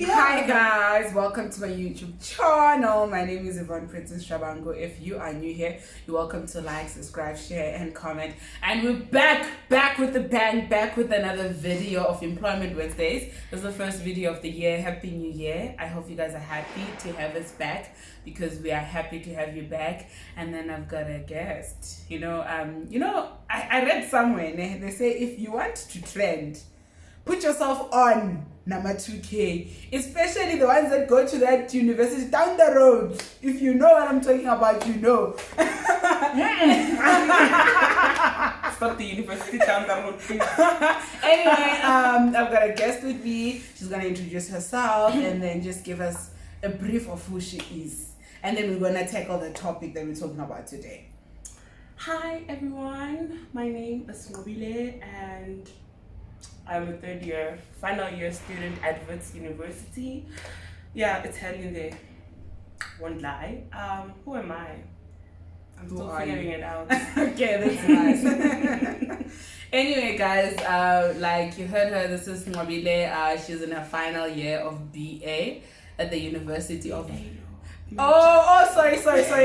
Hi guys, welcome to my YouTube channel. My name is Yvonne Princess Shabango. If you are new here, you're welcome to like, subscribe, share and comment. And we're back with the bang, back with another video of Employment Wednesdays. This is the first video of the year. Happy New Year. I hope you guys are happy to have us back, because we are happy to have you back. And then I've got a guest. I read somewhere, they say if you want to trend, put yourself on number 2K, especially the ones that go to that university down the road. If you know what I'm talking about, you know. Stop the university down the road, please. Anyway, I've got a guest with me. She's gonna introduce herself and then just give us a brief of who she is. And then we're gonna tackle the topic that we're talking about today. Hi everyone, my name is Mobile and I'm a final year student at Wits University. Yeah, Italian there. Won't lie. Who am I? I'm still figuring it out. Okay, that's nice. Anyway, guys, like you heard her, this is Mobile. She's in her final year of BA at the University of... sorry.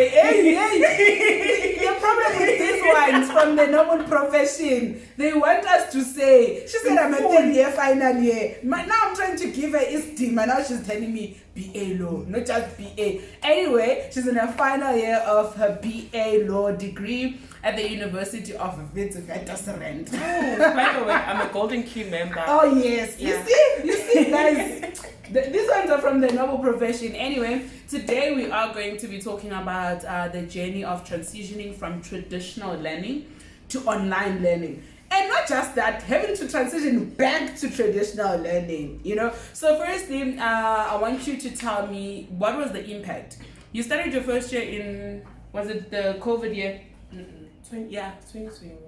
Hey. The problem with these ones from the noble profession, they want us to say, she said I'm a 10th year final year. Now I'm trying to give her esteem, and now she's telling me BA law, not just BA. Anyway, she's in her final year of her BA law degree at the University of Wits. Oh, by the way, I'm a Golden Key member. Oh yes, yeah. You see guys, these ones are from the noble profession. Anyway, today we are going to be talking about the journey of transitioning from traditional learning to online learning. And not just that, having to transition back to traditional learning, So firstly, I want you to tell me, what was the impact? You started your first year in, was it the COVID year? 2021.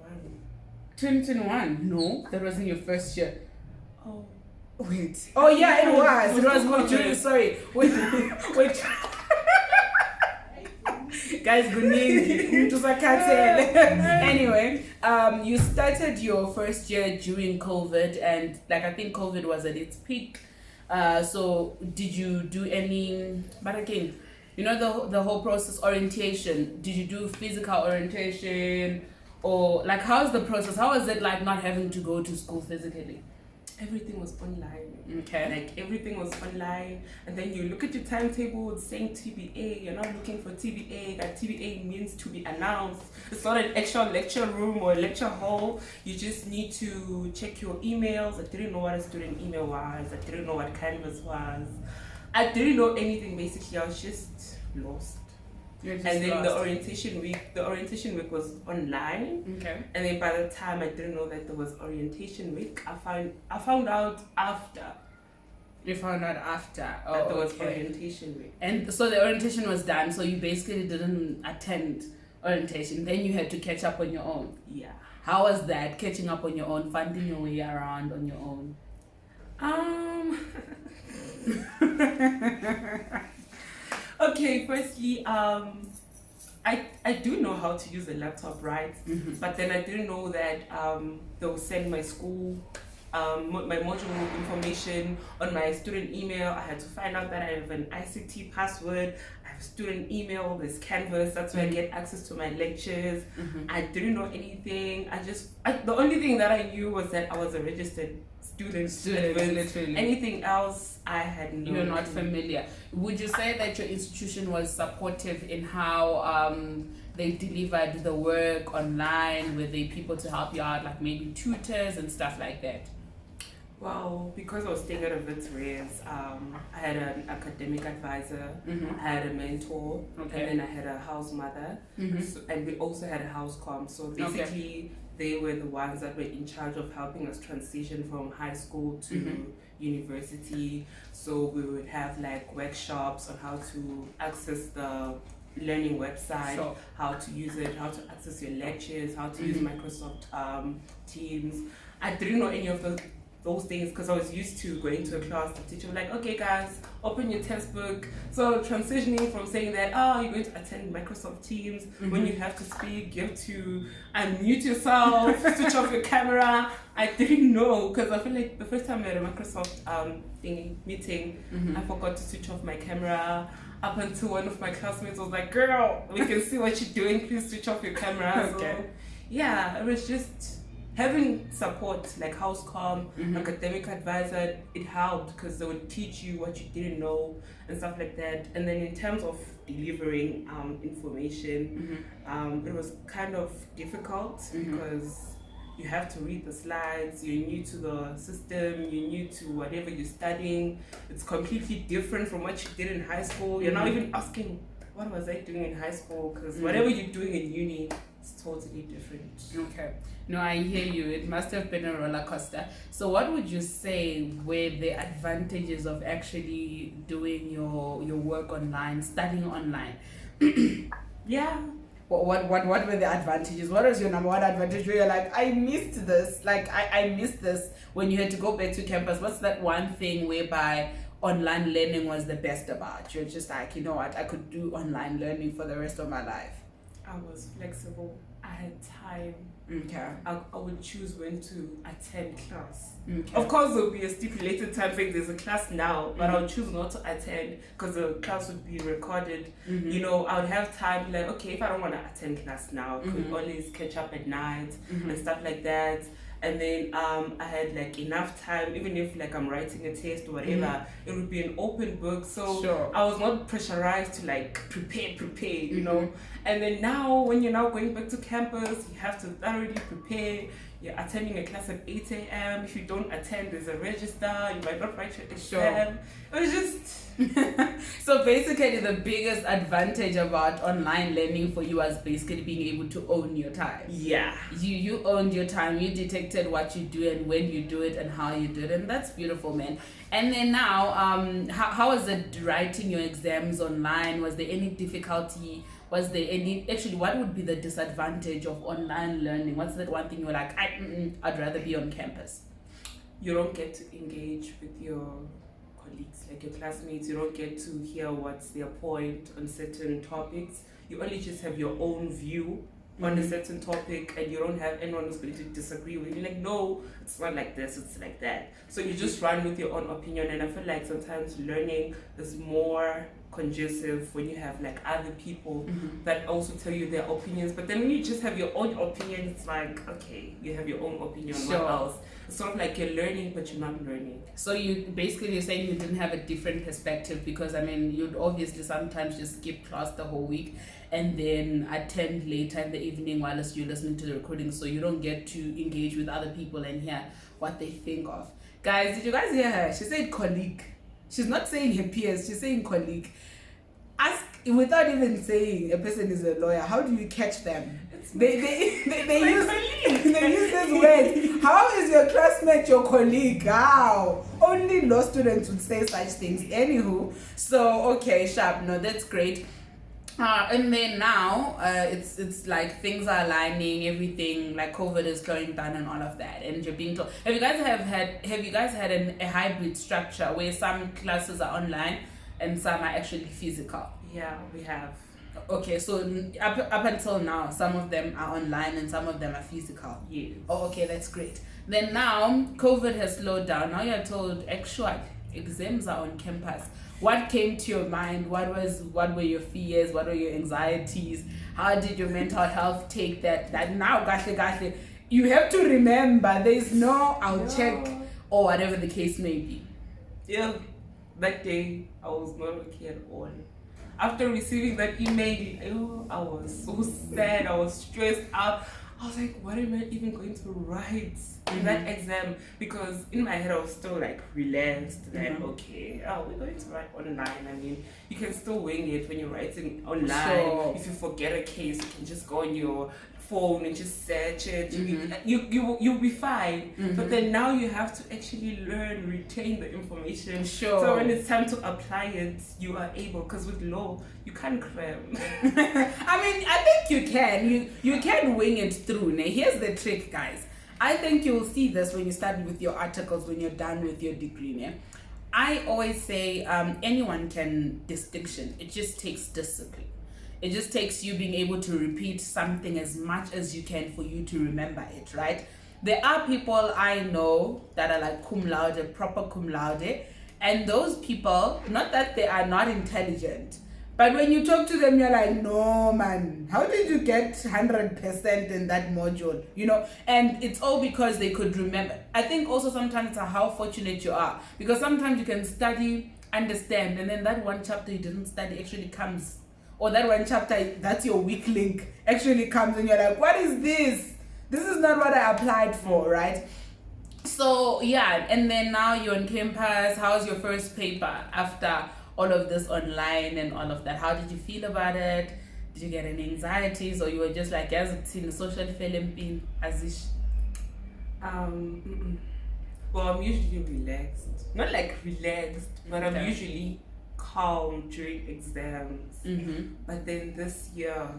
2021? No, that wasn't your first year. Oh. Wait. Oh yeah, it was. It was June. Sorry. Wait. Guys, good evening. Anyway, you started your first year during COVID, and I think COVID was at its peak. So did you do any? But again, the whole process, orientation. Did you do physical orientation, or how's the process? How was it not having to go to school physically? Everything was online. Okay. Everything was online, and then you look at your timetable, it's saying TBA. You're not looking for TBA. That TBA means to be announced. It's not an actual lecture room or a lecture hall. You just need to check your emails. I didn't know what a student email was. I didn't know what Canvas was. I didn't know anything basically. I was just lost. And then the orientation week was online. Okay. And then by the time I didn't know that there was orientation week, I found out after. You found out after that there was orientation week. And so the orientation was done, so you basically didn't attend orientation. Then you had to catch up on your own. Yeah. How was that, catching up on your own, finding your way around on your own? Okay, firstly, I do know how to use a laptop, right? Mm-hmm. But then I didn't know that they'll send my school, my module information on my student email. I had to find out that I have an ICT password. I have a student email, there's Canvas, that's where I get access to my lectures. Mm-hmm. I didn't know anything. The only thing that I knew was that I was a registered student, literally. Anything else, I had no. You're not familiar. Would you say that your institution was supportive in how they delivered the work online? Were there people to help you out, maybe tutors and stuff like that? Well, because I was staying at a Wits Res, I had an academic advisor, Mm-hmm. I had a mentor, Okay. and then I had a house mother, Mm-hmm. and we also had a house comm. So basically, they were the ones that were in charge of helping us transition from high school to Mm-hmm. university. So we would have workshops on how to access the learning website, Sure. how to use it, how to access your lectures, how to use Microsoft Teams. I didn't know any of those those things because I was used to going to a class. The teacher was like, okay, guys, open your textbook. So transitioning from saying that, oh, you're going to attend Microsoft Teams, when you have to speak, you have to unmute yourself, switch off your camera. I didn't know because I feel like the first time I had a Microsoft meeting, I forgot to switch off my camera. Up until one of my classmates was like, girl, we can see what you're doing, please switch off your camera. Okay. So yeah, it was just having support like house calm, academic advisor. It helped because they would teach you what you didn't know and stuff like that. And then in terms of delivering information, it was kind of difficult because you have to read the slides, you're new to the system, you're new to whatever you're studying. It's completely different from what you did in high school. You're not even asking, what was I doing in high school? Because whatever you're doing in uni, it's totally different. Okay. No, I hear you. It must have been a roller coaster. So what would you say were the advantages of actually doing your work online, studying online? Yeah. What were the advantages? What was your number one advantage where you're like, I missed this? Like, I missed this when you had to go back to campus. What's that one thing whereby online learning was the best about? You're just like, you know what, I could do online learning for the rest of my life. I was flexible. I had time. Okay. I would choose when to attend class. Okay. Of course, there will be a stipulated time saying there's a class now, but I would choose not to attend because the class would be recorded. You know, I would have time like, okay, if I don't want to attend class now, I could always catch up at night and stuff like that. And then I had like enough time, even if like I'm writing a test or whatever, it would be an open book. So I was not pressurized to like prepare, you know. And then now when you're now going back to campus, you have to thoroughly prepare. You're attending a class at 8 a.m. If you don't attend, there's a register. You might not write your exam. It was just... So basically the biggest advantage about online learning for you was basically being able to own your time. Yeah. You owned your time. You detected what you do and when you do it and how you do it. And that's beautiful, man. And then now, how was it writing your exams online? Was there any difficulty? Was there any, actually, what would be the disadvantage of online learning? What's that one thing you're like, I'd rather be on campus? You don't get to engage with your colleagues, like your classmates. You don't get to hear what's their point on certain topics. You only just have your own view on a certain topic, and you don't have anyone who's going to disagree with you. You're like, no, it's not like this, it's like that. So you just run with your own opinion, and I feel like sometimes learning is more conducive when you have like other people that also tell you their opinions. But then when you just have your own opinion, it's like, okay, you have your own opinion. What else? It's sort of like you're learning, but you're not learning. So you basically, you're saying you didn't have a different perspective, because I mean, you'd obviously sometimes just skip class the whole week and then attend later in the evening whilst you're listening to the recording, so you don't get to engage with other people and hear what they think of. Guys, did you guys hear her? She said colleague. She's not saying her peers, she's saying colleague. Ask, without even saying a person is a lawyer, how do you catch them? They use this word. How is your classmate your colleague? How? Only law students would say such things. Anywho, so okay, sharp. No, that's great. And then now, it's like things are aligning, everything like COVID is going down and all of that, and you're being told. Have you guys had a hybrid structure where some classes are online and some are actually physical? Yeah, we have. Okay, so up until now, some of them are online and some of them are physical. Yes. Oh, okay, that's great. Then now, COVID has slowed down. Now you're told actual exams are on campus. What came to your mind? What were your fears? What were your anxieties? How did your mental health take that now, gahle, you have to remember there's no check or whatever the case may be. Yeah, that day I was not okay at all. After receiving that email, I was so sad, I was stressed out. I was like, what am I even going to write in that exam? Because in my head I was still like relaxed that okay, we're going to write online. I mean, you can still wing it when you're writing online. Sure. If you forget a case, you can just go on your phone and just search it. You'll be fine. But then now you have to actually learn, retain the information. Sure. So when it's time to apply it, you are able. Because with law, you can't cram. I mean, I think you can. You can wing it through. Now, here's the trick, guys. I think you'll see this when you start with your articles, when you're done with your degree. Yeah? I always say anyone can distinction. It just takes discipline. It just takes you being able to repeat something as much as you can for you to remember it, right? There are people I know that are like cum laude, proper cum laude, and those people, not that they are not intelligent, but when you talk to them, you're like, no, man, how did you get 100% in that module? You know, and it's all because they could remember. I think also sometimes it's how fortunate you are, because sometimes you can study, understand, and then that one chapter you didn't study actually comes, or that one chapter that's your weak link actually comes, and you're like, what is this? This is not what I applied for, right? So yeah, and then now you're on campus. How's your first paper after all of this online and all of that? How did you feel about it? Did you get any anxieties, or you were just like, as it's in the social film as ish? Well, I'm usually relaxed. Not like relaxed, but I'm usually calm during exams. But then this year,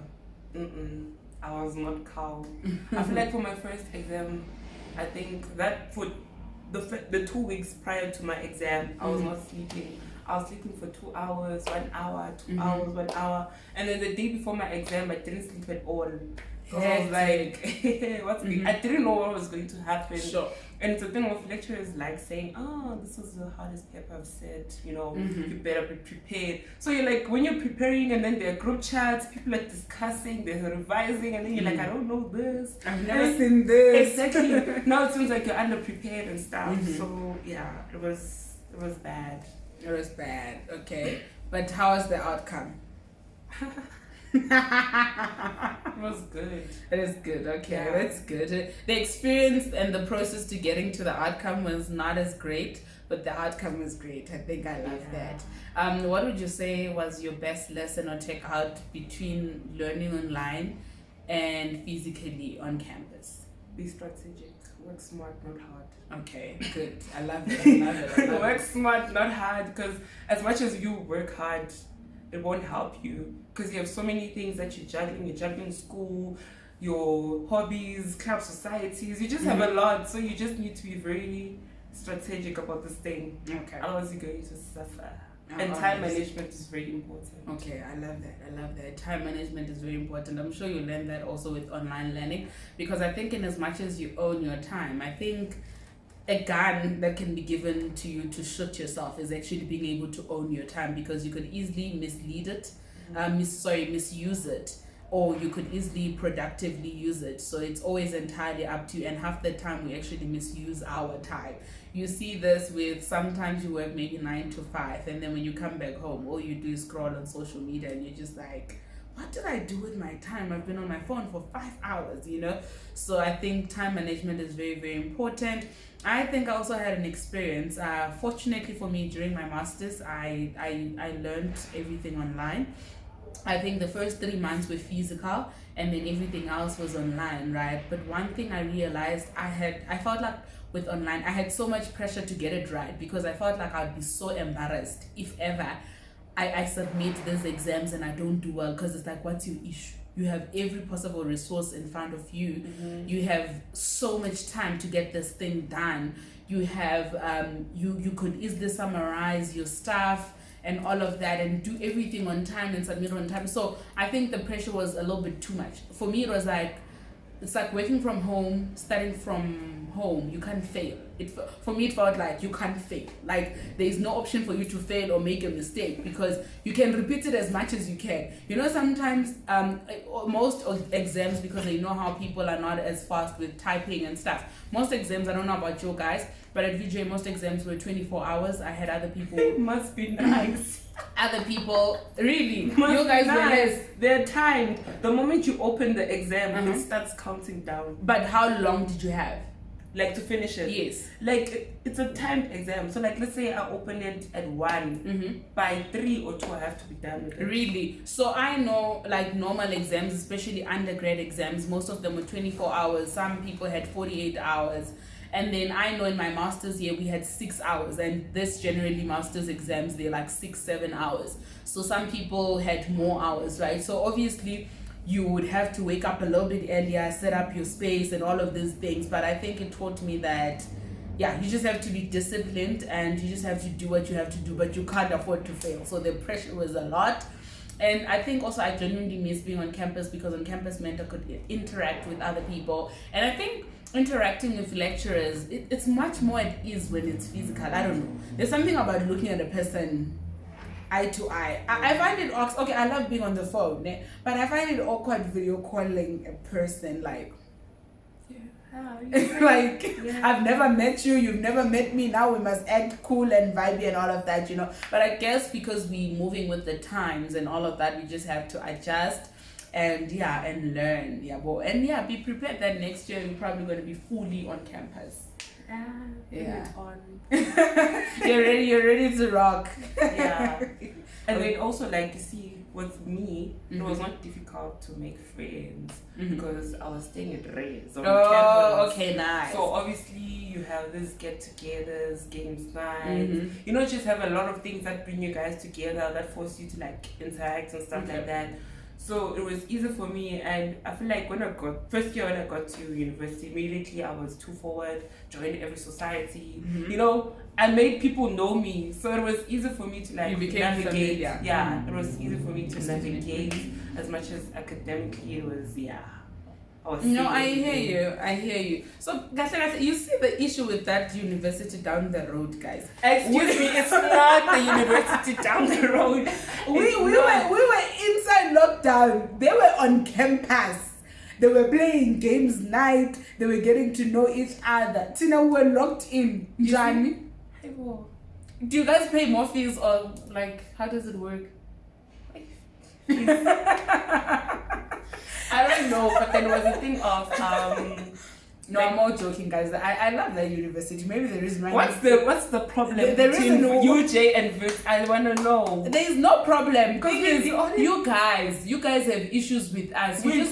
I was not calm. I feel like for my first exam, I think that for the 2 weeks prior to my exam, I was not sleeping. I was sleeping for 2 hours, 1 hour, 2 hours, 1 hour. And then the day before my exam, I didn't sleep at all. So I was like, I didn't know what was going to happen. Sure. And it's a thing with lecturers like saying, oh, this was the hardest paper I've said, you know, you better be prepared. So you're like, when you're preparing and then there are group chats, people are discussing, they're revising, and then you're like, I don't know this. I've never seen this. Exactly. Now it seems like you're underprepared and stuff. So yeah, it was bad. It was bad, okay. But how was the outcome? It was good. It is good, okay, that's good. The experience and the process to getting to the outcome was not as great, but the outcome was great. I think I love that. What would you say was your best lesson or take out between learning online and physically on campus? Be strategic. Work smart, not hard. Okay, good. I love it. Work smart, not hard, because as much as you work hard, it won't help you, because you have so many things that you're juggling school, your hobbies, club societies, you just have a lot, so you just need to be very strategic about this thing. Okay. Otherwise you're going to suffer. And time management is very important. Okay, I love that. Time management is very important. I'm sure you learn that also with online learning, because I think in as much as you own your time, I think a gun that can be given to you to shoot yourself is actually being able to own your time, because you could easily mislead it, misuse it, or you could easily productively use it. So it's always entirely up to you, and half the time we actually misuse our time. You see this with, sometimes you work maybe 9 to 5, and then when you come back home, all you do is scroll on social media, and you're just like, what did I do with my time? I've been on my phone for 5 hours, you know? So I think time management is very, very important. I think I also had an experience. Fortunately for me, during my master's, I learned everything online. I think the first 3 months were physical, and then everything else was online, right? But one thing I realized, I felt like with online, I had so much pressure to get it right, because I felt like I'd be so embarrassed if ever I submit these exams and I don't do well, because it's like, what's your issue? You have every possible resource in front of you. You have so much time to get this thing done. You have you could easily summarize your stuff and all of that, and do everything on time and submit on time. So I think the pressure was a little bit too much. For me, it was like, it's like working from home, studying from home. You can't fail. For me, it felt like you can't fail. Like, there is no option for you to fail or make a mistake, because you can repeat it as much as you can. You know, sometimes most of exams, because they know how people are not as fast with typing and stuff. Most exams, I don't know about you guys, but at VJ, most exams were 24 hours. I had other people. It must be nice. Other people, really, you guys were less. They're timed. The moment you open the exam, it starts counting down. But how long did you have? Like, to finish it? Yes. Like, it's a timed exam. So, like, let's say I open it at 1. By 3 or 2, I have to be done with it. Really? So I know, like, normal exams, especially undergrad exams, most of them were 24 hours. Some people had 48 hours. And then I know in my master's year, we had 6 hours. And this generally, master's exams, they're like 6-7 hours. So some people had more hours, right? So obviously, you would have to wake up a little bit earlier, set up your space and all of these things. But I think it taught me that, yeah, you just have to be disciplined and you just have to do what you have to do, but you can't afford to fail. So the pressure was a lot. And I think also I genuinely miss being on campus, because on campus meant I could interact with other people. And I think interacting with lecturers, it's much more at ease when it's physical. I don't know. There's something about looking at a person eye to eye. I find it okay, I love being on the phone, but I find it awkward video calling a person like, like, yeah. I've never met you, you've never met me, now we must act cool and vibey and all of that, you know. But I guess because we moving with the times and all of that, we just have to adjust and learn. Be prepared that next year we're probably going to be fully on campus. You're ready to rock. And then also, like, you see, with me, it was not difficult to make friends because I was staying at Ray's on campus. Okay, nice. So obviously you have this get-togethers, games night. You know, just have a lot of things that bring you guys together, that force you to like interact and stuff like that. So it was easy for me, and I feel like when I got to university, immediately I was too forward, joined every society. You know, I made people know me, so it was easy for me to like navigate. Familiar. Yeah, it was easy for me to navigate as much as academically it was. No, I hear you. So, Gatlana, you see the issue with that university down the road, guys. Excuse me, it's not the university down the road. We were inside lockdown. They were on campus. They were playing games night. They were getting to know each other. Tina, we were locked in. Johnny, do you guys pay more fees, or like how does it work? I don't know, but then was a thing of no, I'm all joking, guys. I love that university. Maybe there is what's the problem between UJ and Wits? I want to know. There is no problem because you guys have issues with us. You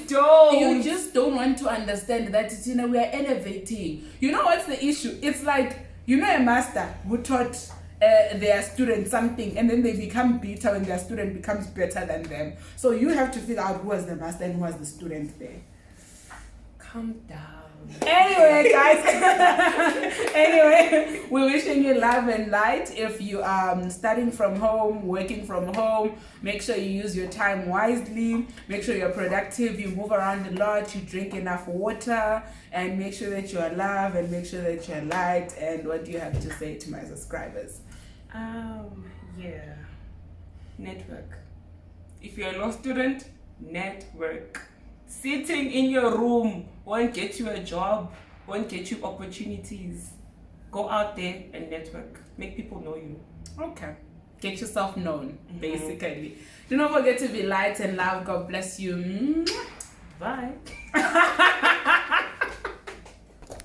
just don't want to understand that we are elevating. You know what's the issue? It's like, you know, a master who taught their student something, and then they become bitter when their student becomes better than them. So you have to figure out who was the master and who was the student there. Calm down. Anyway, guys. Anyway, we're wishing you love and light. If you are studying from home, working from home, make sure you use your time wisely. Make sure you're productive. You move around a lot. You drink enough water, and make sure that you are loved, and make sure that you're light. And what do you have to say to my subscribers? Network. If you're a law student, network. Sitting in your room won't get you a job, won't get you opportunities. Go out there and network. Make people know you. Okay. Get yourself known, basically. Do not forget to be light and love. God bless you. Bye.